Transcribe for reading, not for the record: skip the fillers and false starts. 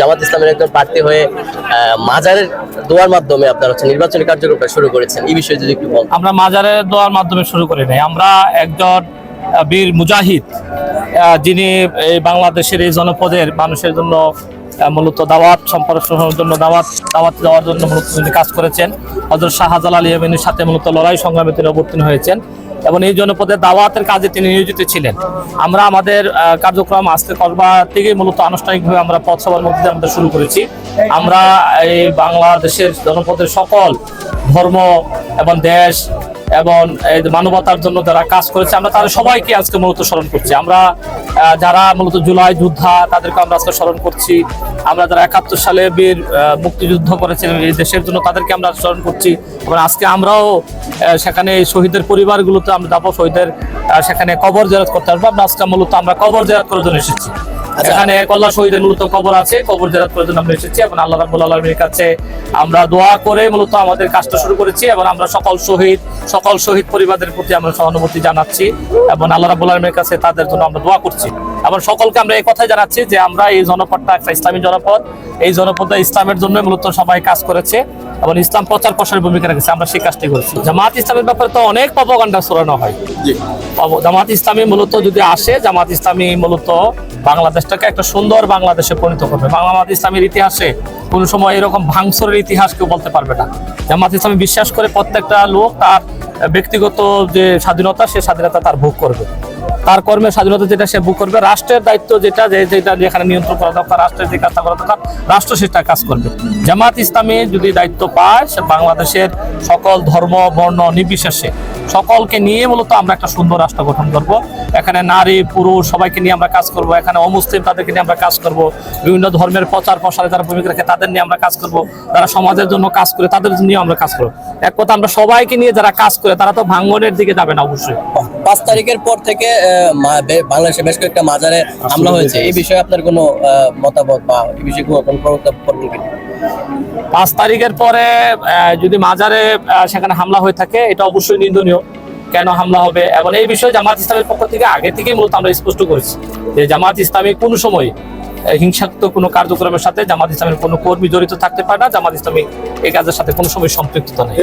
জামাত ইসলামের একজন প্রার্থী হয়ে মাজারের দোয়ার মাধ্যমে আপনারা নির্বাচনী কার্যক্রমটা শুরু করেছেন, এই বিষয়ে যদি একটু বলেন। আমরা মাজারের দোয়ার মাধ্যমে শুরু করি নাই, আমরা একজন বীর মুজাহিদ যিনি এই বাংলাদেশের এই জনপদের মানুষের জন্য মূলত দাওয়াত সম্প্রসারণের জন্য দাওয়াত দেওয়ার জন্য মূলত তিনি কাজ করেছেন। হযরত শাহজালাল ইয়েমেনের সাথে মূলত লড়াই সংগ্রামে তিনি অবতীর্ণ হয়েছেন এবং এই জনপদের দাওয়াতের কাজে তিনি নিয়োজিত ছিলেন। আমরা আমাদের কার্যক্রম আজকে করবা থেকে মূলত আনুষ্ঠানিকভাবে আমরা পথসভার মধ্যে আমাদের শুরু করেছি। আমরা এই বাংলাদেশের জনপদের সকল ধর্ম এবং দেশ এবং মানবতার জন্য যারা কাজ করেছে আমরা তাদের সবাইকে আজকে মূলত স্মরণ করছি। আমরা যারা মূলত জুলাই যোদ্ধা তাদেরকে আমরা আজকে স্মরণ করছি। আমরা যারা ৭১ সালে বীর মুক্তিযুদ্ধ করেছিলেন এই দেশের জন্য তাদেরকে আমরা স্মরণ করছি। এবং আজকে আমরাও সেখানে শহীদের পরিবারগুলোতে আমরা যাবো, শহীদের সেখানে কবর জিয়ারত করতে আসবো। আমরা আজকে মূলত আমরা কবর জিয়ারত করার জন্য এসেছি। এখানে কল্লা শহীদের মূলত কবর আছে, কবর জিয়ারত করার জন্য আমরা এসেছি এবং আল্লাহ রাব্বুল আলামিনের কাছে আমরা দোয়া করে মূলত আমাদের কাজটা শুরু করেছি এবং আমরা সকল শহীদ পরিবারদের প্রতি আমরা সহানুভূতি জানাচ্ছি এবং আল্লাহ রাব্বুল আলামিনের কাছে তাদের জন্য আমরা দোয়া করছি। এবং সকলকে আমরা এই কথাই জানাচ্ছি যে আমরা এই জনপদটা একটা ইসলামী জনপদ, এই জনপদে ইসলামের জন্য মূলত সবাই কাজ করেছে এবং ইসলাম প্রচার প্রসারের ভূমিকা রেখেছে। আমরা সেই কাজটি করেছি। জামাত ইসলামের ব্যাপারে তো অনেক প্রপাগান্ডা ছড়ানো হয়। জামাত ইসলামী মূলত যদি আসে, জামাত ইসলামী মূলত বাংলাদেশটাকে একটা সুন্দর বাংলাদেশে পরিণত করবে। জামাত ইসলামের ইতিহাসে কোন সময় এরকম ভাঙচুরের ইতিহাস কেউ বলতে পারবে না। জামাত ইসলামী বিশ্বাস করে প্রত্যেকটা লোক তার ব্যক্তিগত যে স্বাধীনতা, সে স্বাধীনতা তার ভোগ করবে, তার কর্মের স্বাধীনতা যেটা সে ভোগ করবে। রাষ্ট্রের দায়িত্ব যেটা যেখানে নিয়ন্ত্রণ করা দরকার, রাষ্ট্রের যে কাজটা করা দরকার, রাষ্ট্র সেটা কাজ করবে। জামাত ইসলামী যদি দায়িত্ব পায়, সে বাংলাদেশের সকল ধর্ম বর্ণ নির্বিশেষে সকলকে নিয়ে মূলত আমরা একটা সুন্দর রাষ্ট্র গঠন করব। এখানে নারী পুরুষ সবাইকে নিয়ে আমরা কাজ করব। এখানে অমুসলিম তাদেরকে নিয়ে আমরা কাজ করব। বিভিন্ন ধর্মের প্রচার প্রসারে যারা ভূমিকা রাখে তাদের নিয়ে আমরা কাজ করব। যারা সমাজের জন্য কাজ করে তাদের নিয়ে আমরা কাজ করব। এক কথা, আমরা সবাইকে নিয়ে যারা কাজ করে তারা তো ভাঙনের দিকে যাবে না। অবশ্যই ৫ তারিখের পর থেকে বাংলাদেশে বেশ কয়েকটা মাজারে হামলা হয়েছে, এই বিষয়ে আপনার কোনো মতামত বা এই বিষয়ে কোনো প্রস্তাব করবেন কিনা? ৫ তারিখের পরে যদি মাজারে সেখানে হামলা হয়ে থাকে, এটা অবশ্যই নিন্দনীয়। কেন হামলা হবে এবং এই বিষয়ে জামাত ইসলামের পক্ষ থেকে আগে থেকে মূলত আমরা স্পষ্ট করেছি যে জামাত ইসলামী কোনো সময় হিংসাত্মক কোনো কার্যক্রমের সাথে জামাত ইসলামের কোনো কর্মী জড়িত থাকতে পারে না। জামাত ইসলামী এই কাজের সাথে কোনো সময় সম্পৃক্ততা নেই।